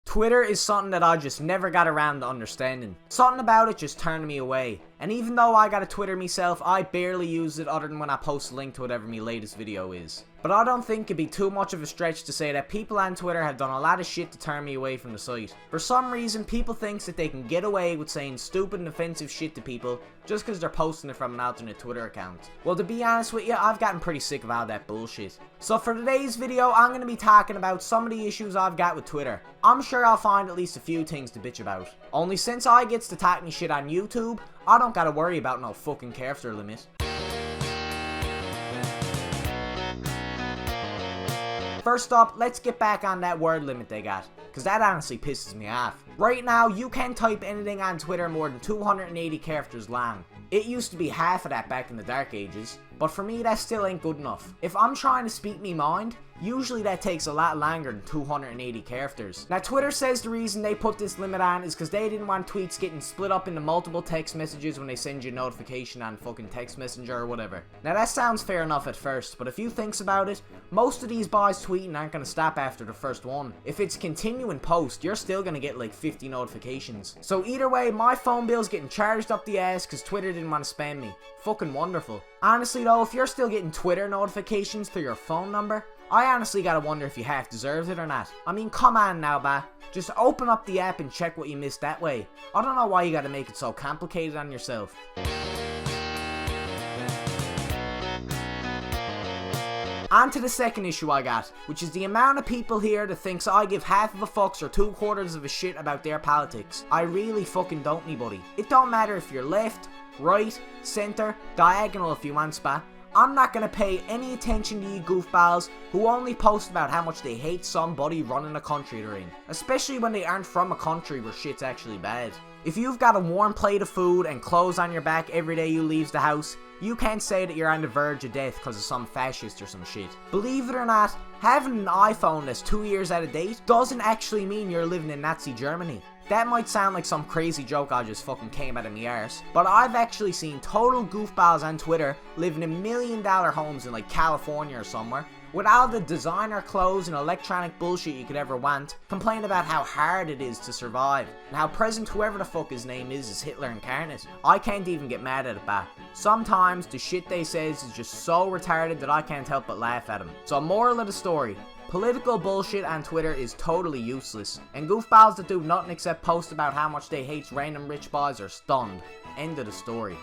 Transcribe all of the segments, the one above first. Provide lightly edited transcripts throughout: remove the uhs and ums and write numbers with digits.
Twitter is something that I just never got around to understanding. Something about it just turned me away. And even though I got a Twitter myself, I barely use it other than when I post a link to whatever my latest video is. But I don't think it'd be too much of a stretch to say that people on Twitter have done a lot of shit to turn me away from the site. For some reason, people think that they can get away with saying stupid and offensive shit to people just because they're posting it from an alternate Twitter account. Well, to be honest with you, I've gotten pretty sick of all that bullshit. So for today's video, I'm going to be talking about some of the issues I've got with Twitter. I'm sure I'll find at least a few things to bitch about. Only since I gets to talk me shit on YouTube, I don't gotta worry about no fucking character limit. First up, let's get back on that word limit they got, cause that honestly pisses me off. Right now, you can't type anything on Twitter more than 280 characters long. It used to be half of that back in the dark ages, but for me that still ain't good enough. If I'm trying to speak me mind, usually that takes a lot longer than 280 characters. Now Twitter says the reason they put this limit on is because they didn't want tweets getting split up into multiple text messages when they send you a notification on fucking text messenger or whatever. Now that sounds fair enough at first, but if you thinks about it, most of these boys tweeting aren't gonna stop after the first one. If it's continuing post, you're still gonna get like 50 notifications. So either way, my phone bill's getting charged up the ass because Twitter didn't want to spam me. Fucking wonderful. Honestly though, if you're still getting Twitter notifications through your phone number, I honestly gotta wonder if you half deserved it or not. I mean, come on now, bah. Just open up the app and check what you missed that way. I don't know why you gotta make it so complicated on yourself. On to the second issue I got, which is the amount of people here that thinks I give half of a fucks or 2/4 of a shit about their politics. I really fucking don't, me buddy. It don't matter if you're left, right, center, diagonal if you want, spa. I'm not gonna pay any attention to you goofballs who only post about how much they hate somebody running a country they're in. Especially when they aren't from a country where shit's actually bad. If you've got a warm plate of food and clothes on your back every day you leaves the house, you can't say that you're on the verge of death because of some fascist or some shit. Believe it or not, having an iPhone that's 2 years out of date doesn't actually mean you're living in Nazi Germany. That might sound like some crazy joke I just fucking came out of me arse, but I've actually seen total goofballs on Twitter living in $1 million homes in like California or somewhere, with all the designer clothes and electronic bullshit you could ever want, complain about how hard it is to survive, and how present whoever the fuck his name is Hitler incarnate. I can't even get mad at it back. Sometimes the shit they says is just so retarded that I can't help but laugh at them. So moral of the story, political bullshit on Twitter is totally useless, and goofballs that do nothing except post about how much they hate random rich boys are stunned. End of the story.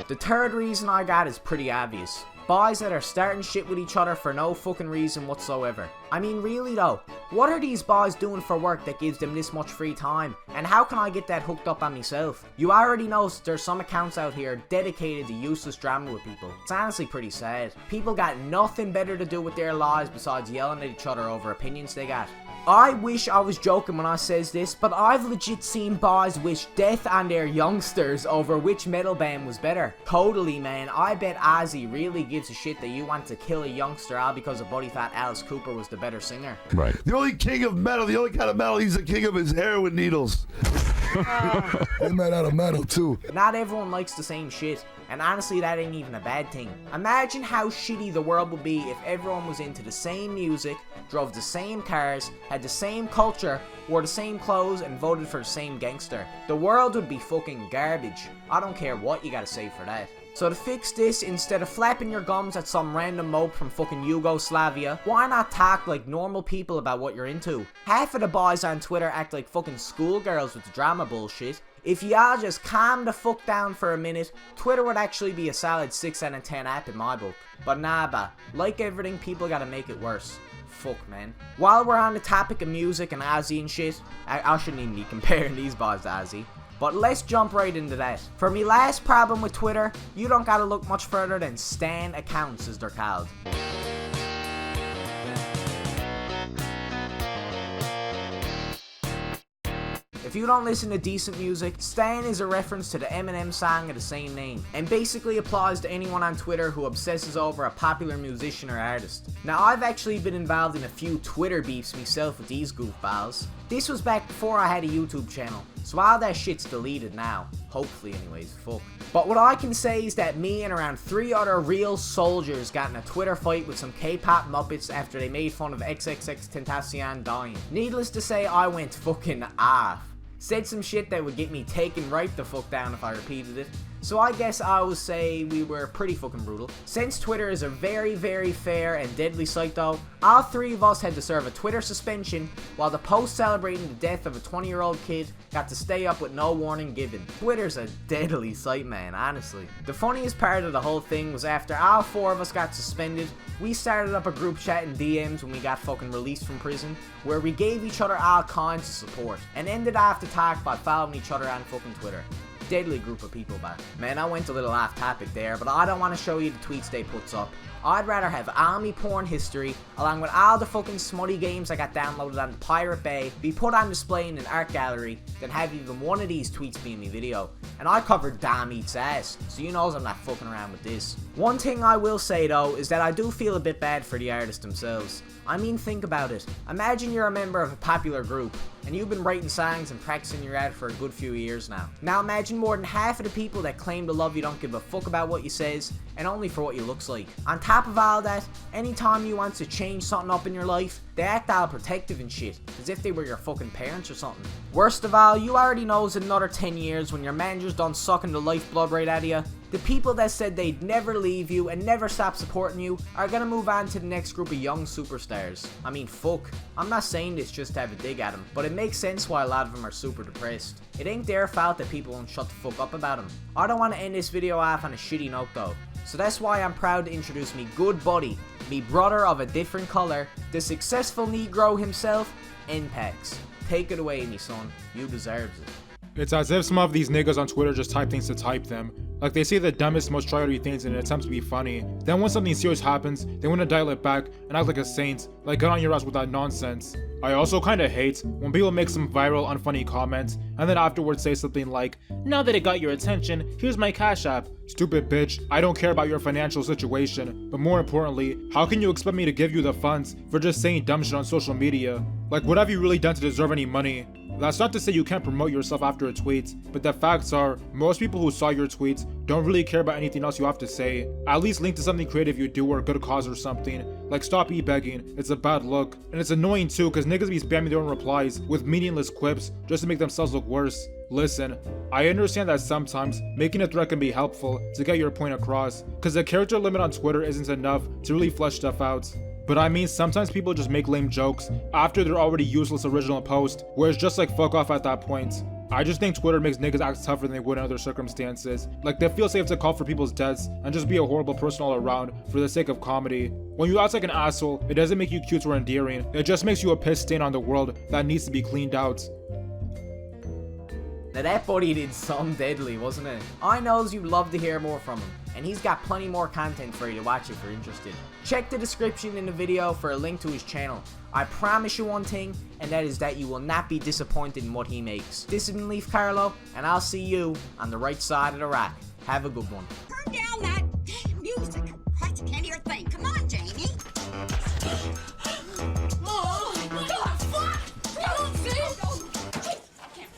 The third reason I got is pretty obvious. Boys that are starting shit with each other for no fucking reason whatsoever. I mean, really though, what are these boys doing for work that gives them this much free time? And how can I get that hooked up on myself? You already know there's some accounts out here dedicated to useless drama with people. It's honestly pretty sad. People got nothing better to do with their lives besides yelling at each other over opinions they got. I wish I was joking when I says this, but I've legit seen boys wish death on their youngsters over which metal band was better. Totally, man. I bet Ozzy really gives a shit that you want to kill a youngster all because a buddy thought Alice Cooper was the better singer. Right. The only king of metal, the only kind of metal he's the king of is heroin needles. They made out of metal too. Not everyone likes the same shit, and honestly that ain't even a bad thing. Imagine how shitty the world would be if everyone was into the same music, drove the same cars, had the same culture, wore the same clothes, and voted for the same gangster. The world would be fucking garbage. I don't care what you gotta say for that. So to fix this, instead of flapping your gums at some random mope from fucking Yugoslavia, why not talk like normal people about what you're into? Half of the boys on Twitter act like fucking schoolgirls with the drama bullshit. If y'all just calm the fuck down for a minute, Twitter would actually be a solid 6 out of 10 app in my book. But nah, bah, like everything, people gotta make it worse. Fuck, man. While we're on the topic of music and Ozzy and shit, I shouldn't even be comparing these boys to Ozzy. But let's jump right into that. For me last problem with Twitter, you don't gotta look much further than stan accounts as they're called. If you don't listen to decent music, stan is a reference to the Eminem song of the same name, and basically applies to anyone on Twitter who obsesses over a popular musician or artist. Now I've actually been involved in a few Twitter beefs myself with these goofballs. This was back before I had a YouTube channel. So all that shit's deleted now. Hopefully anyways, fuck. But what I can say is that me and around 3 other real soldiers got in a Twitter fight with some K-pop muppets after they made fun of XXXTentacion dying. Needless to say, I went fucking off. Said some shit that would get me taken right the fuck down if I repeated it. So I guess I would say we were pretty fucking brutal. Since Twitter is a very, very fair and deadly site though, all 3 of us had to serve a Twitter suspension, while the post celebrating the death of a 20-year-old kid got to stay up with no warning given. Twitter's a deadly site, man, honestly. The funniest part of the whole thing was after all 4 of us got suspended, we started up a group chat in DMs when we got fucking released from prison, where we gave each other all kinds of support, and ended off the talk by following each other on fucking Twitter. Deadly group of people back. Man, I went a little off topic there, but I don't want to show you the tweets they puts up. I'd rather have all me porn history, along with all the fucking smutty games I got downloaded on the Pirate Bay, be put on display in an art gallery, than have even one of these tweets be in me video. And I covered damn eats ass, so you knows I'm not fucking around with this. One thing I will say though, is that I do feel a bit bad for the artists themselves. I mean, think about it. Imagine you're a member of a popular group, and you've been writing songs and practicing your art for a good few years now. Now imagine more than half of the people that claim to love you don't give a fuck about what you says, and only for what you looks like. On top of all that, anytime you want to change something up in your life, they act all protective and shit, as if they were your fucking parents or something. Worst of all, you already knows in another 10 years when your manager's done sucking the lifeblood right out of you, the people that said they'd never leave you and never stop supporting you are gonna move on to the next group of young superstars. I mean, fuck. I'm not saying this just to have a dig at them, but it makes sense why a lot of them are super depressed. It ain't their fault that people won't shut the fuck up about them. I don't want to end this video off on a shitty note though. So that's why I'm proud to introduce me good buddy, me brother of a different colour, the successful Negro himself, Enpax. Take it away, me son. You deserves it. It's as if some of these niggas on Twitter just type things to type them. Like they say the dumbest, most try-hardy things in an attempt to be funny. Then when something serious happens, they want to dial it back and act like a saint, like get on your ass with that nonsense. I also kinda hate when people make some viral, unfunny comment, and then afterwards say something like, now that it got your attention, here's my Cash App. Stupid bitch, I don't care about your financial situation, but more importantly, how can you expect me to give you the funds for just saying dumb shit on social media? Like, what have you really done to deserve any money? That's not to say you can't promote yourself after a tweet, but the facts are, most people who saw your tweets don't really care about anything else you have to say. At least link to something creative you do or a good cause or something. Like stop e-begging, it's a bad look. And it's annoying too, cause niggas be spamming their own replies with meaningless quips just to make themselves look worse. Listen, I understand that sometimes making a threat can be helpful to get your point across, cause the character limit on Twitter isn't enough to really flesh stuff out. But I mean, sometimes people just make lame jokes after their already useless original post, where it's just like fuck off at that point. I just think Twitter makes niggas act tougher than they would in other circumstances. Like they feel safe to call for people's deaths and just be a horrible person all around for the sake of comedy. When you act like an asshole, it doesn't make you cute or endearing, it just makes you a piss stain on the world that needs to be cleaned out. Now that buddy did some deadly, wasn't it? I knows you'd love to hear more from him, and he's got plenty more content for you to watch if you're interested. Check the description in the video for a link to his channel. I promise you one thing, and that is that you will not be disappointed in what he makes. This has been Leaf Carlo, and I'll see you on the right side of the rack. Have a good one. Turn down that damn music. I can't hear a thing. Come on, Jamie. Oh, God, fuck!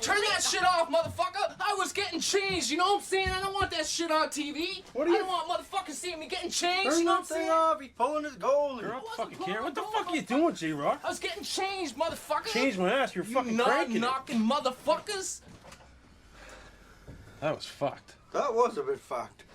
Turn that shit off, motherfucker! I was getting changed, you know what I'm saying? I don't want that shit on TV. I don't want motherfuckers seeing me getting changed, you know what I'm saying? Off. He's pulling his goal. Girl, Fucking care. What the fuck are you doing, J-Rock? I was getting changed, motherfucker! Change my ass. You're fucking cranking it. Knocking motherfuckers! That was fucked. That was a bit fucked.